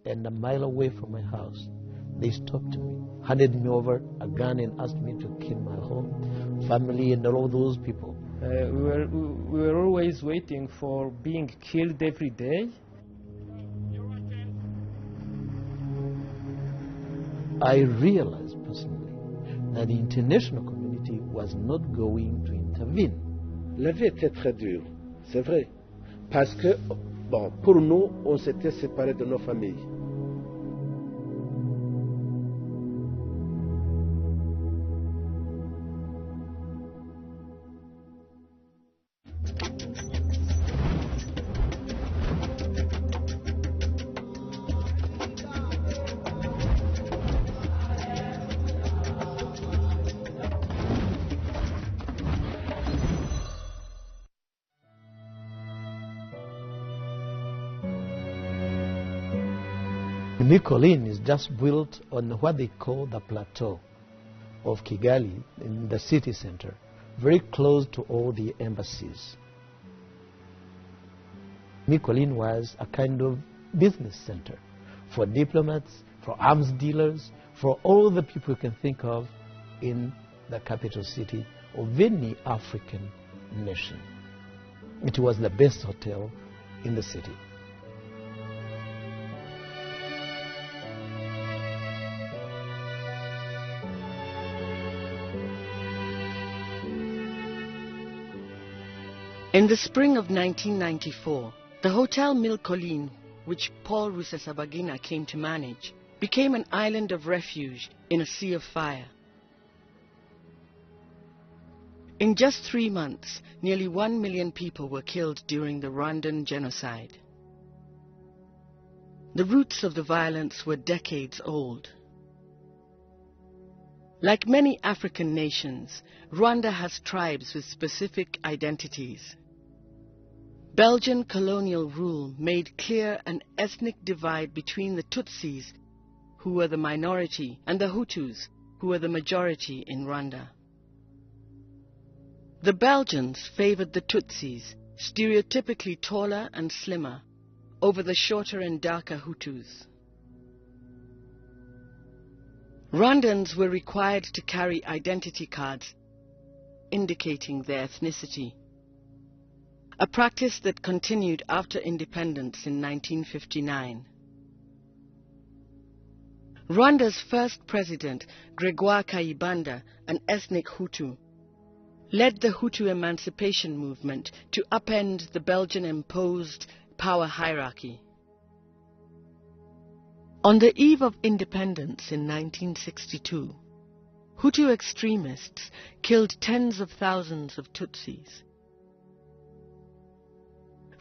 and a mile away from my house, they stopped me, handed me over a gun and asked me to kill my whole family and all those people. We were always waiting for being killed every day. I realized personally that the international community was not going to intervene. La vie était très dure, c'est vrai, parce que, bon, pour nous, on s'était séparés de nos familles. Nicolene is just built on what they call the plateau of Kigali in the city center, very close to all the embassies. Nicolene was a kind of business center for diplomats, for arms dealers, for all the people you can think of in the capital city of any African nation. It was the best hotel in the city. In the spring of 1994, the Hotel Mille Collines, which Paul Rusesabagina came to manage, became an island of refuge in a sea of fire. In just 3 months, nearly 1 million people were killed during the Rwandan genocide. The roots of the violence were decades old. Like many African nations, Rwanda has tribes with specific identities. Belgian colonial rule made clear an ethnic divide between the Tutsis, who were the minority, and the Hutus, who were the majority in Rwanda. The Belgians favored the Tutsis, stereotypically taller and slimmer, over the shorter and darker Hutus. Rwandans were required to carry identity cards indicating their ethnicity, a practice that continued after independence in 1959. Rwanda's first president, Gregoire Kayibanda, an ethnic Hutu, led the Hutu emancipation movement to upend the Belgian-imposed power hierarchy. On the eve of independence in 1962, Hutu extremists killed tens of thousands of Tutsis,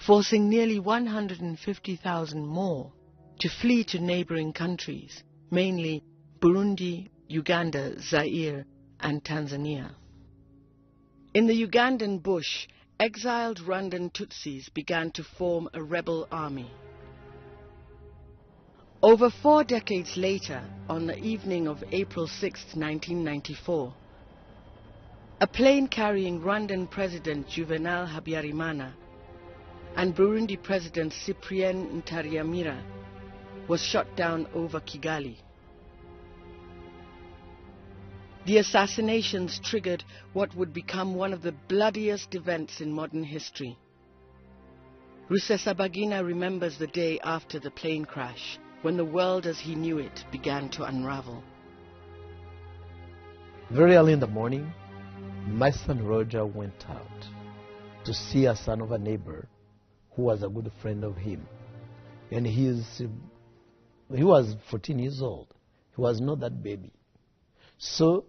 forcing nearly 150,000 more to flee to neighboring countries, mainly Burundi, Uganda, Zaire, and Tanzania. In the Ugandan bush, exiled Rwandan Tutsis began to form a rebel army. Over 4 decades later, on the evening of April 6, 1994, a plane carrying Rwandan President Juvenal Habyarimana and Burundi President Cyprien Ntaryamira was shot down over Kigali. The assassinations triggered what would become one of the bloodiest events in modern history. Rusesabagina remembers the day after the plane crash, when the world as he knew it began to unravel. Very early in the morning, my son Roger went out to see a son of a neighbor who was a good friend of him. And he was 14 years old. He was not that baby. So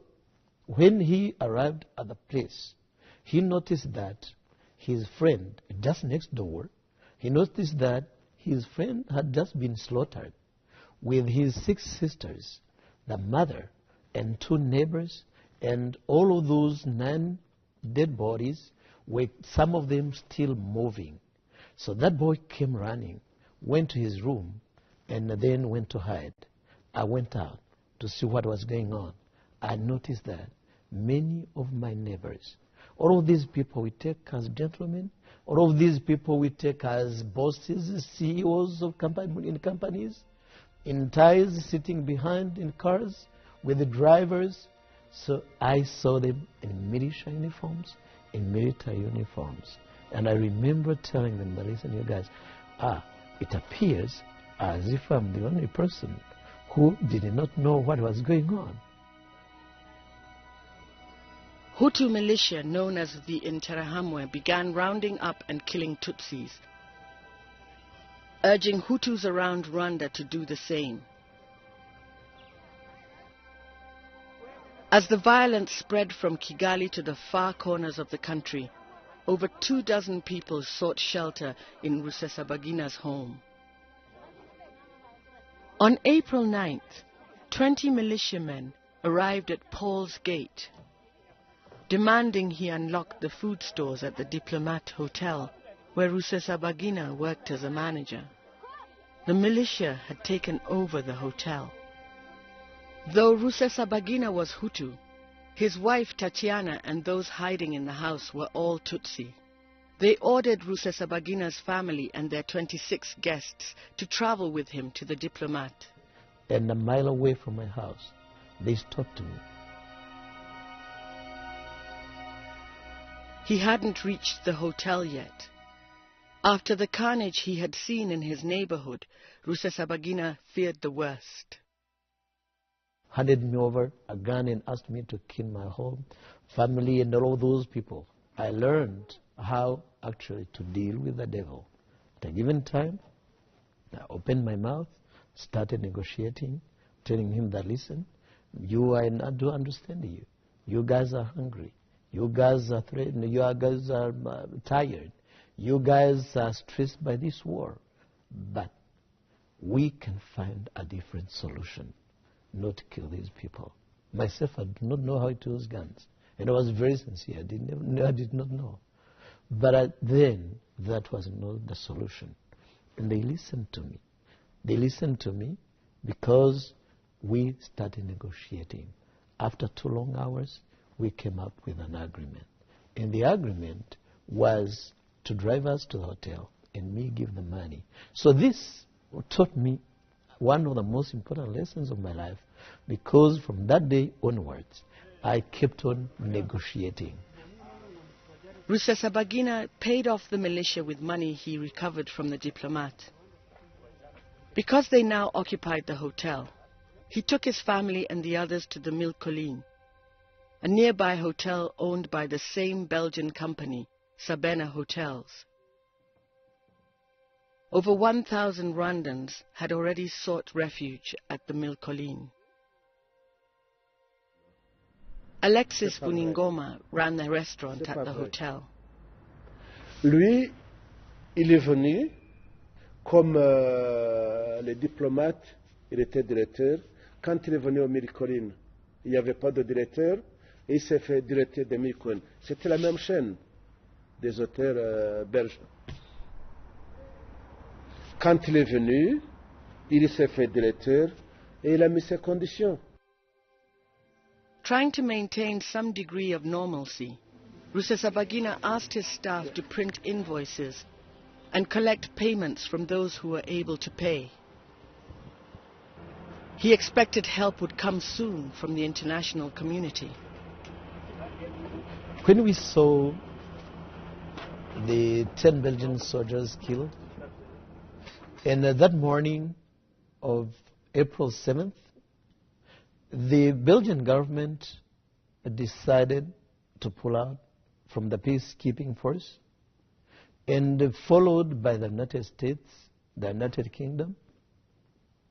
when he arrived at the place, he noticed that his friend, just next door, he noticed that his friend had just been slaughtered with his 6 sisters, the mother, and 2 neighbors, and all of those 9 dead bodies, with some of them still moving. So that boy came running, went to his room, and then went to hide. I went out to see what was going on. I noticed that many of my neighbors, all of these people we take as gentlemen, all of these people we take as bosses, CEOs of companies, in ties, sitting behind in cars with the drivers. So I saw them in militia uniforms, in military uniforms. And I remember telling them, listen, you guys, it appears as if I'm the only person who did not know what was going on. Hutu militia known as the Interahamwe began rounding up and killing Tutsis, urging Hutus around Rwanda to do the same. As the violence spread from Kigali to the far corners of the country, over 24 people sought shelter in Rusesabagina's home. On April 9th, 20 militiamen arrived at Paul's gate, demanding he unlock the food stores at the Diplomat Hotel, where Rusesabagina worked as a manager. The militia had taken over the hotel. Though Rusesabagina was Hutu, his wife Tatiana and those hiding in the house were all Tutsi. They ordered Rusesabagina's family and their 26 guests to travel with him to the Diplomat. And a mile away from my house, they stopped me. He hadn't reached the hotel yet. After the carnage he had seen in his neighborhood, Rusesabagina feared the worst. Handed me over a gun and asked me to kill my whole family and all those people. I learned how actually to deal with the devil. At a given time, I opened my mouth, started negotiating, telling him that, listen, I do understand you. You guys are hungry. You guys are threatened. You guys are tired. You guys are stressed by this war. But we can find a different solution. Not kill these people. Myself, I do not know how to use guns. And I was very sincere. I did not know. But then, that was not the solution. And they listened to me. They listened to me because we started negotiating. After 2 long hours, we came up with an agreement. And the agreement was to drive us to the hotel and me give them money. So this taught me one of the most important lessons of my life, because from that day onwards, I kept on negotiating. Rusesabagina paid off the militia with money he recovered from the Diplomat. Because they now occupied the hotel, he took his family and the others to the Mille Collines, a nearby hotel owned by the same Belgian company, Sabena Hotels. Over 1,000 Rwandans had already sought refuge at the Mille Collines. Alexis Buningoma ran the restaurant at the hotel. Lui, il est venu comme les diplomates, il était directeur. Quand il est venu au Mille Collines, il n'y avait pas de directeur et il s'est fait directeur des Mille Collines. C'était la même chaîne des hôtels belges. Quand il est venu, il s'est fait directeur et il a mis ses conditions. Trying to maintain some degree of normalcy, Rusesabagina asked his staff to print invoices and collect payments from those who were able to pay. He expected help would come soon from the international community. When we saw the 10 Belgian soldiers killed, and that morning of April 7th, the Belgian government decided to pull out from the peacekeeping force, and followed by the United States, the United Kingdom,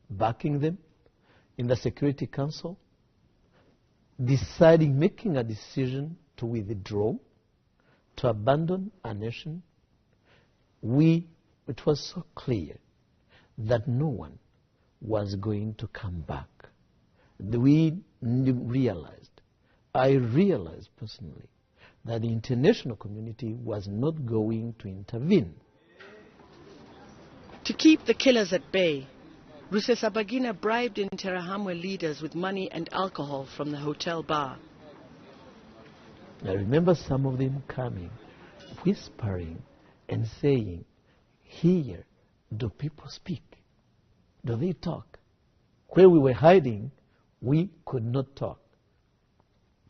backing them in the Security Council, making a decision to withdraw, to abandon our nation. It was so clear that no one was going to come back. I realized personally, that the international community was not going to intervene. To keep the killers at bay, Rusesabagina bribed Interahamwe leaders with money and alcohol from the hotel bar. I remember some of them coming, whispering and saying, "Here, do people speak? Do they talk?" Where we were hiding, we could not talk.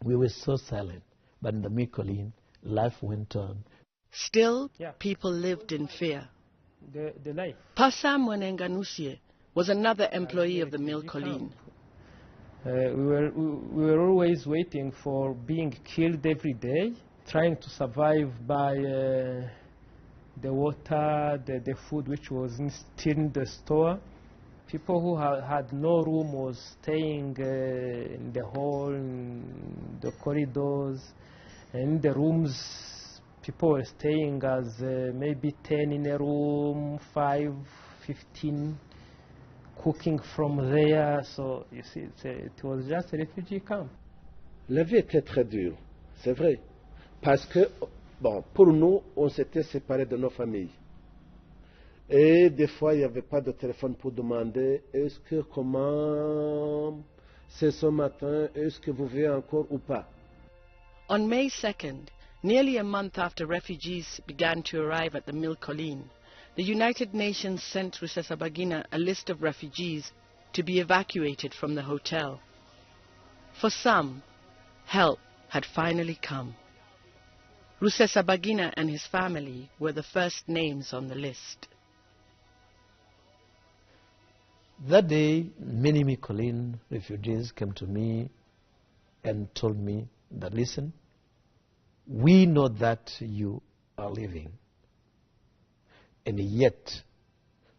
We were so silent. But in the Mikolin, life went on. Still, people lived in fear. The life. Pasa Mwenenganusie was another employee of the mill Colleen. We were always waiting for being killed every day, trying to survive by the water, the food which was still in the store. People who had no room was staying in the hall, in the corridors, and in the rooms. People were staying as maybe 10 in a room, 5, 15, cooking from there. So you see, it was just a refugee camp. La vie était très dure, c'est vrai. Parce que, bon, pour nous, on s'était séparés de nos familles. Et des fois, il n'y avait pas de téléphone pour demander est-ce que, comment, c'est ce matin, est-ce que vous vivez encore ou pas. On May 2nd, nearly a month after refugees began to arrive at the mill Colleen, the United Nations sent Rusesabagina a list of refugees to be evacuated from the hotel. For some, help had finally come. Rusesabagina and his family were the first names on the list. That day, many Mikolin refugees came to me and told me that, listen, we know that you are leaving. And yet,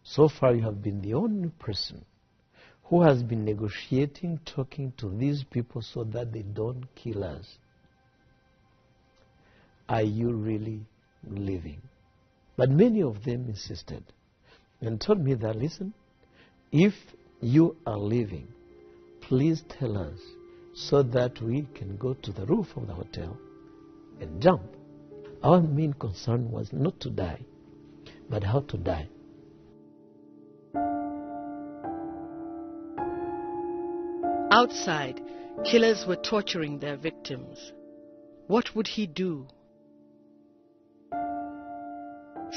so far you have been the only person who has been negotiating, talking to these people so that they don't kill us. Are you really leaving? But many of them insisted and told me that, listen, if you are leaving, please tell us so that we can go to the roof of the hotel and jump. Our main concern was not to die, but how to die. Outside, killers were torturing their victims. What would he do?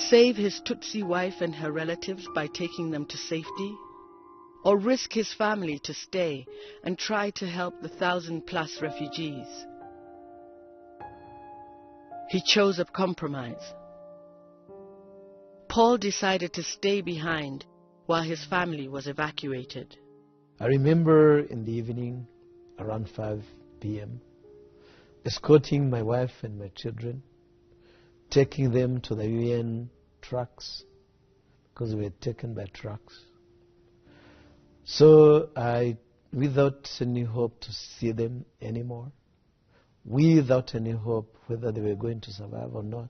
Save his Tutsi wife and her relatives by taking them to safety? Or risk his family to stay and try to help the 1,000+ refugees? He chose a compromise. Paul decided to stay behind while his family was evacuated. I remember in the evening, around 5 p.m., escorting my wife and my children, taking them to the UN trucks, because we were taken by trucks. So without any hope to see them anymore, without any hope whether they were going to survive or not,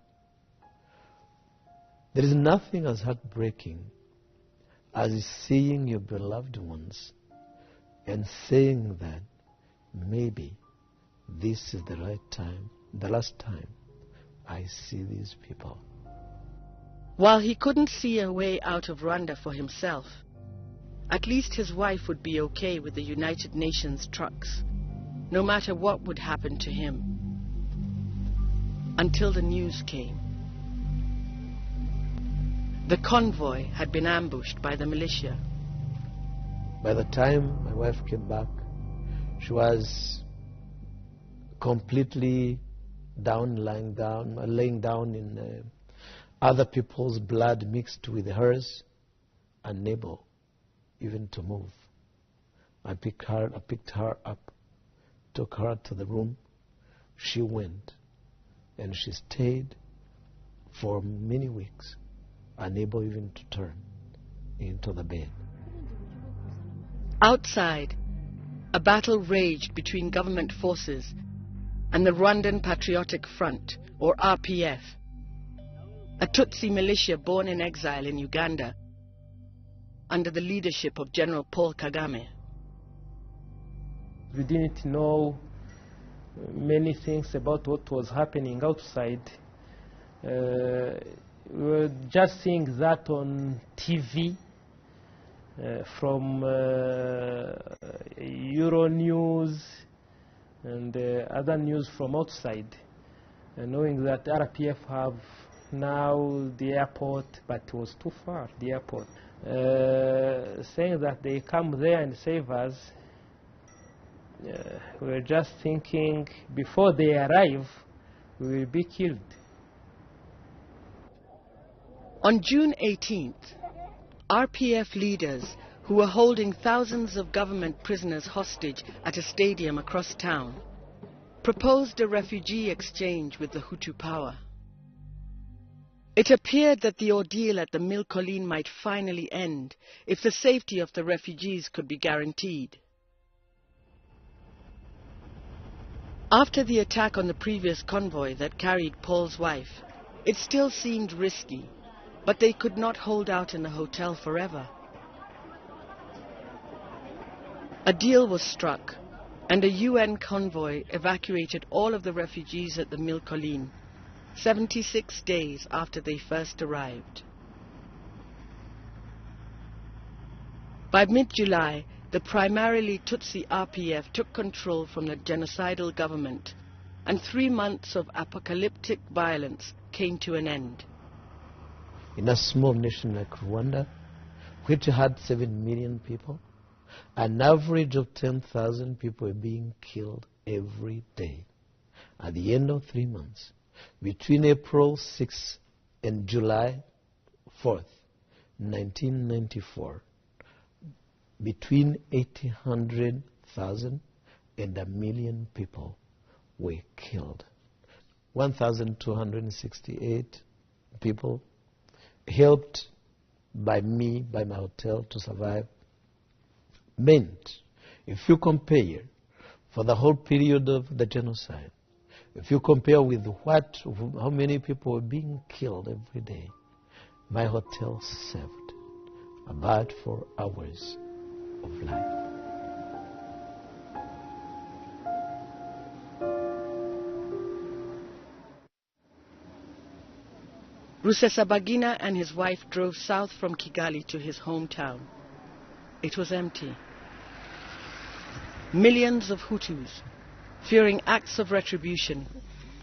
there is nothing as heartbreaking as seeing your beloved ones and saying that maybe this is the right time, the last time I see these people. While he couldn't see a way out of Rwanda for himself, at least his wife would be okay with the United Nations trucks, no matter what would happen to him. Until the news came. The convoy had been ambushed by the militia. By the time my wife came back, she was completely laying down in other people's blood mixed with hers, unable even to move. I picked her up, took her to the room. She went, and she stayed for many weeks, unable even to turn into the bed. Outside, a battle raged between government forces and the Rwandan Patriotic Front, or RPF, a Tutsi militia born in exile in Uganda under the leadership of General Paul Kagame. We didn't know many things about what was happening outside. We were just seeing that on TV, from Euronews and other news from outside, knowing that RPF have now the airport, but it was too far, the airport. saying that they come there and save us. We're just thinking before they arrive, we will be killed. On June 18th, RPF leaders who were holding thousands of government prisoners hostage at a stadium across town proposed a refugee exchange with the Hutu power. It appeared that the ordeal at the Mille Collines might finally end if the safety of the refugees could be guaranteed. After the attack on the previous convoy that carried Paul's wife, it still seemed risky, but they could not hold out in the hotel forever. A deal was struck, and a UN convoy evacuated all of the refugees at the Mille Collines 76 days after they first arrived. By mid-July, the primarily Tutsi RPF took control from the genocidal government, and 3 months of apocalyptic violence came to an end. In a small nation like Rwanda, which had 7 million people, an average of 10,000 people were being killed every day. At the end of 3 months, between April 6 and July 4th, 1994, between 800,000 and 1 million people were killed. 1,268 people helped by me, by my hotel, to survive, meant, if you compare for the whole period of the genocide, if you compare with how many people were being killed every day, my hotel saved about 4 hours of life. Rusesabagina and his wife drove south from Kigali to his hometown. It was empty. Millions of Hutus, fearing acts of retribution,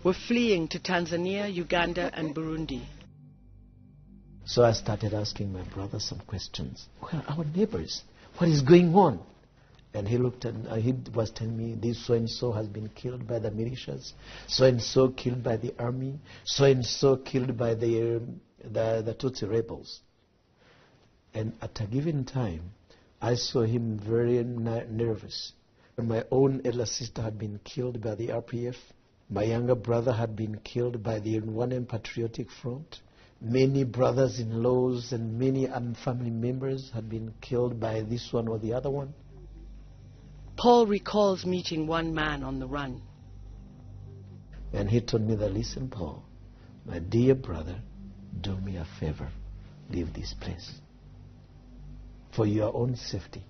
were fleeing to Tanzania, Uganda, and Burundi. So I started asking my brother some questions. Where are our neighbors? What is going on? And he looked and he was telling me, this so-and-so has been killed by the militias, so-and-so killed by the army, so-and-so killed by the Tutsi rebels. And at a given time, I saw him very nervous. My own elder sister had been killed by the RPF. My younger brother had been killed by the Rwandan Patriotic Front. Many brothers-in-laws and many family members had been killed by this one or the other one. Paul recalls meeting one man on the run. And he told me that, listen, Paul, my dear brother, do me a favor. Leave this place. For your own safety,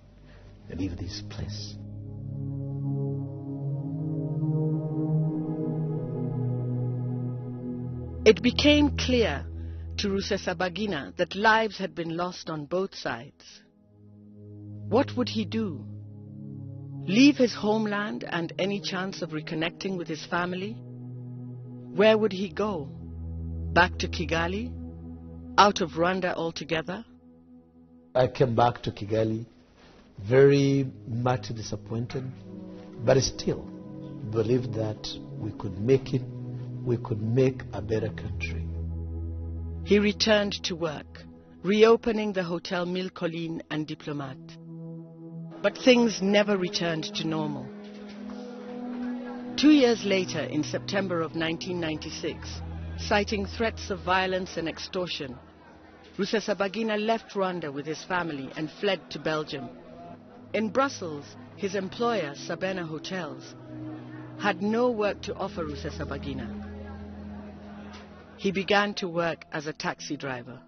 leave this place. It became clear to Rusesabagina that lives had been lost on both sides. What would he do? Leave his homeland and any chance of reconnecting with his family? Where would he go? Back to Kigali? Out of Rwanda altogether? I came back to Kigali very much disappointed, but still believed that we could make it, we could make a better country. He returned to work, reopening the Hotel Mille Collines and Diplomat. But things never returned to normal. 2 years later, in September of 1996, citing threats of violence and extortion, Rusesabagina left Rwanda with his family and fled to Belgium. In Brussels, his employer, Sabena Hotels, had no work to offer Rusesabagina. He began to work as a taxi driver.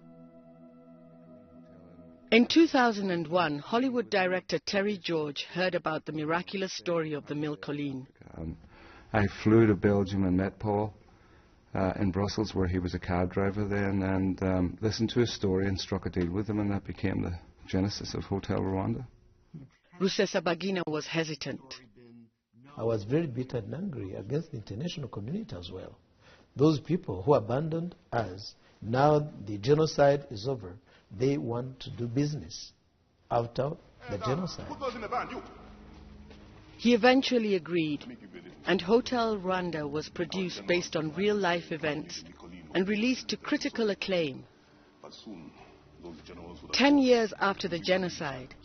In 2001, Hollywood director Terry George heard about the miraculous story of the Mille Collines. I flew to Belgium and met Paul in Brussels, where he was a cab driver then, and listened to his story and struck a deal with him, and that became the genesis of Hotel Rwanda. Rusesabagina was hesitant. I was very bitter and angry against the international community as well. Those people who abandoned us, now the genocide is over. they want to do business after the genocide. He eventually agreed, and Hotel Rwanda was produced based on real-life events and released to critical acclaim. 10 years after the genocide,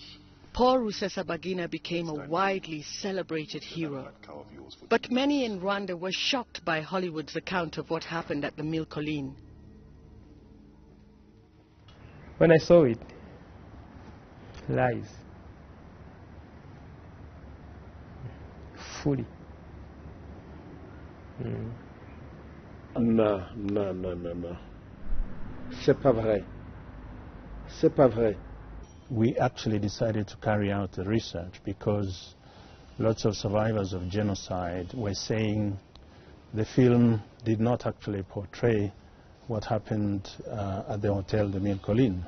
Paul Rusesabagina became a widely celebrated hero. But many in Rwanda were shocked by Hollywood's account of what happened at the Mille Collines. When I saw it, lies. Fully. Non, non, non, non, non. C'est pas vrai. C'est pas vrai. We actually decided to carry out the research because lots of survivors of genocide were saying the film did not actually portray what happened at the Hotel de Mille Collines.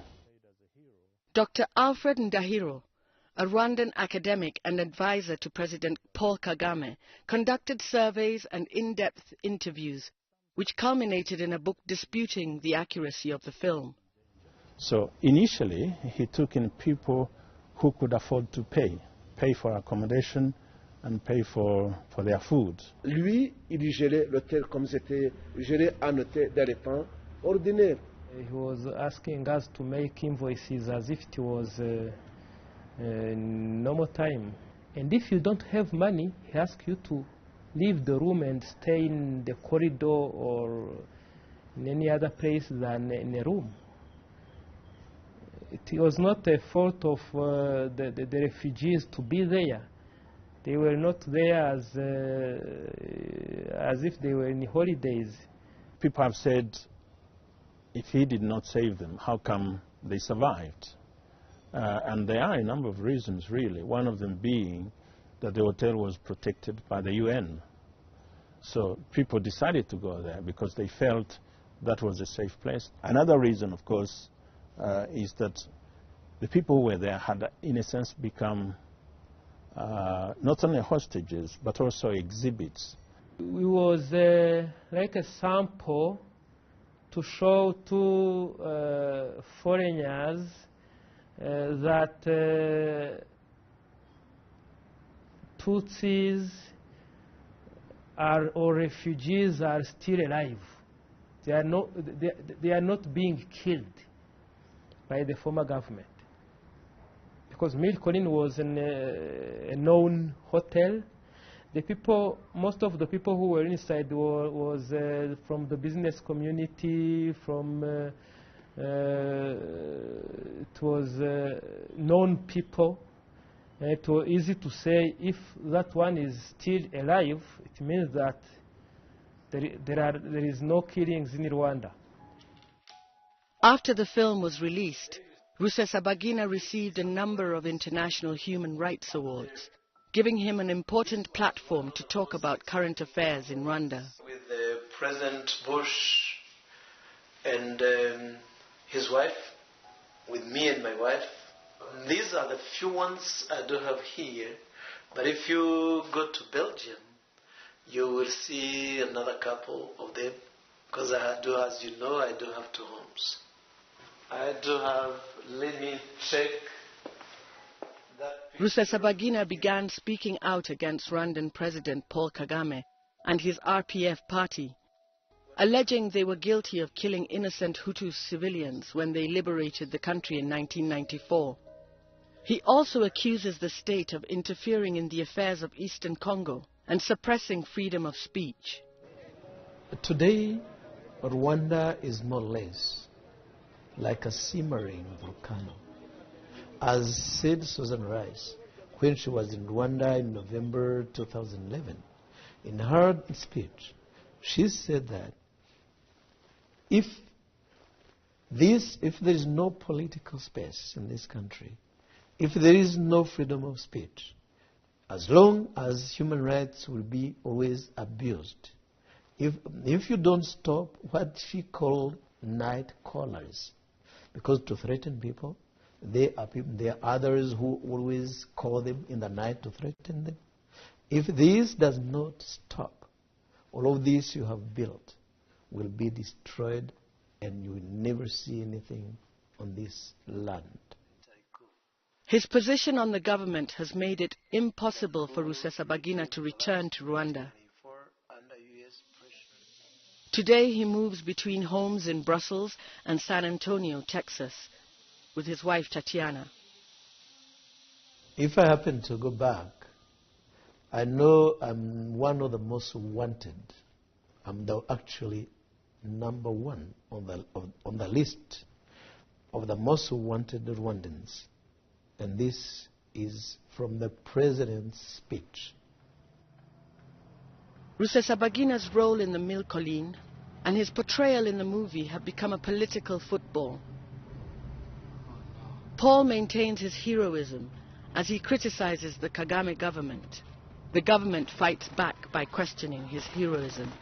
Dr. Alfred Ndahiro, a Rwandan academic and advisor to President Paul Kagame, conducted surveys and in-depth interviews, which culminated in a book disputing the accuracy of the film. So initially, he took in people who could afford to pay for accommodation and pay for their food. Lui, il gérait l'hôtel comme c'était géré un hôtel d'éléphant ordinaire. He was asking us to make invoices as if it was normal time. And if you don't have money, he asks you to leave the room and stay in the corridor or in any other place than in a room. It was not a fault of the refugees to be there. They were not there as if they were in holidays. People have said, if he did not save them, how come they survived? And there are a number of reasons, really. One of them being that the hotel was protected by the UN. So people decided to go there because they felt that was a safe place. Another reason, of course, is that the people who were there had, in a sense, become not only hostages, but also exhibits. It was like a sample to show to foreigners that Tutsis or refugees are still alive. They are not being killed by the former government. Because Mille Collines was a known hotel. The people, most of the people who were inside was from the business community, it was known people. It was easy to say if that one is still alive, it means that there is no killings in Rwanda. After the film was released, Rusesabagina received a number of international human rights awards, giving him an important platform to talk about current affairs in Rwanda. With President Bush and his wife, with me and my wife. These are the few ones I do have here, but if you go to Belgium, you will see another couple of them, because I do, as you know, I do have 2 homes. I do have, let me check. Rusesabagina began speaking out against Rwandan President Paul Kagame and his RPF party, alleging they were guilty of killing innocent Hutu civilians when they liberated the country in 1994. He also accuses the state of interfering in the affairs of Eastern Congo and suppressing freedom of speech. Today, Rwanda is more or less like a simmering volcano. As said Susan Rice when she was in Rwanda in November 2011, in her speech, she said that if there is no political space in this country, if there is no freedom of speech, as long as human rights will be always abused, if you don't stop what she called night callers, because to threaten people, there are others who always call them in the night to threaten them. If this does not stop, all of this you have built will be destroyed and you will never see anything on this land. His position on the government has made it impossible for Rusesabagina to return to Rwanda. Today he moves between homes in Brussels and San Antonio, Texas, with his wife Tatiana. If I happen to go back, I know I'm one of the most wanted. I'm actually number one on the list of the most wanted Rwandans. And this is from the president's speech. Rusesabagina's role in the Mille Collines and his portrayal in the movie have become a political football. Paul maintains his heroism as he criticizes the Kagame government. The government fights back by questioning his heroism.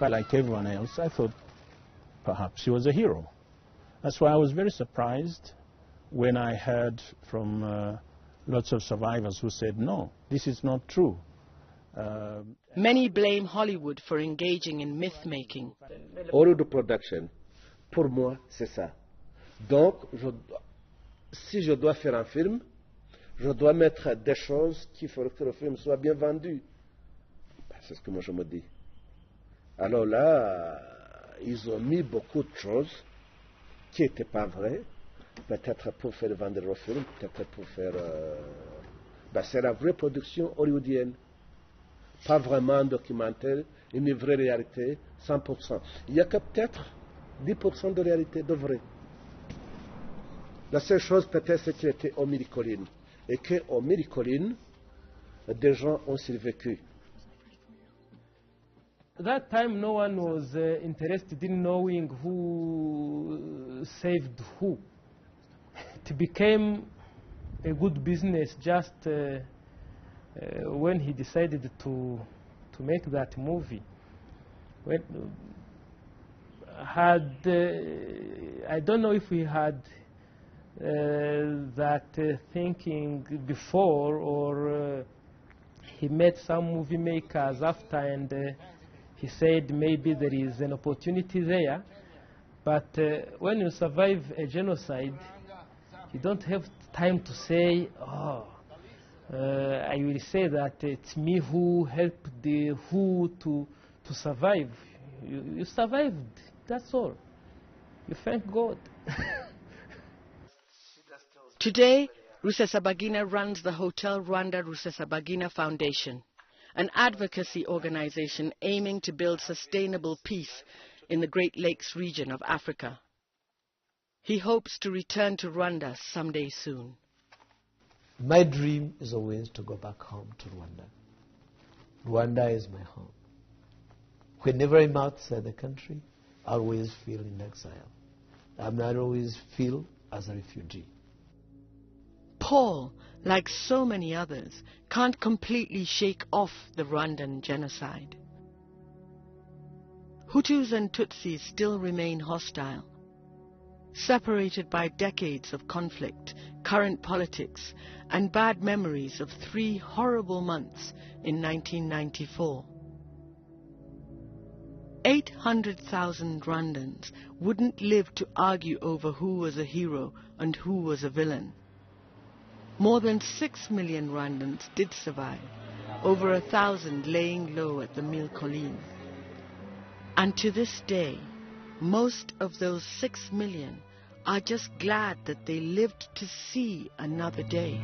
But like everyone else, I thought perhaps he was a hero. That's why I was very surprised when I heard from lots of survivors who said, no, this is not true. Many blame Hollywood for engaging in myth-making. Hollywood production, pour moi, c'est ça. Donc, si je dois faire un film, je dois mettre des choses qui feront que le film soit bien vendu. C'est ce que moi je me dis. Alors là, ils ont mis beaucoup de choses qui n'étaient pas vraies, peut-être pour faire vendre le film, peut-être pour faire... c'est la vraie production hollywoodienne. Pas vraiment un documentaire, une vraie réalité, 100%. Il n'y a que peut-être 10% de réalité, de vrai. La seule chose peut-être c'est qu'il était au Mille Collines. Et qu'au Mille Collines, des gens ont survécu. At that time, no one was interested in knowing who saved who. It became a good business just when he decided to make that movie. When, I don't know if we had that thinking before, or he met some movie makers after, and he said maybe there is an opportunity there. But when you survive a genocide, you don't have time to say, oh, I will say that it's me who helped the who to survive. You survived, that's all. You thank God. Today, Rusesabagina runs the Hotel Rwanda Rusesabagina Foundation, an advocacy organization aiming to build sustainable peace in the Great Lakes region of Africa. He hopes to return to Rwanda someday soon. My dream is always to go back home to Rwanda. Rwanda is my home. Whenever I'm outside the country, I always feel in exile. I'm not always feel as a refugee. Paul, like so many others, can't completely shake off the Rwandan genocide. Hutus and Tutsis still remain hostile, separated by decades of conflict, current politics, and bad memories of 3 horrible months in 1994. 800,000 Rwandans wouldn't live to argue over who was a hero and who was a villain. More than 6 million Rwandans did survive, over 1,000 laying low at the Mille Collines. And to this day, most of those 6 million are just glad that they lived to see another day.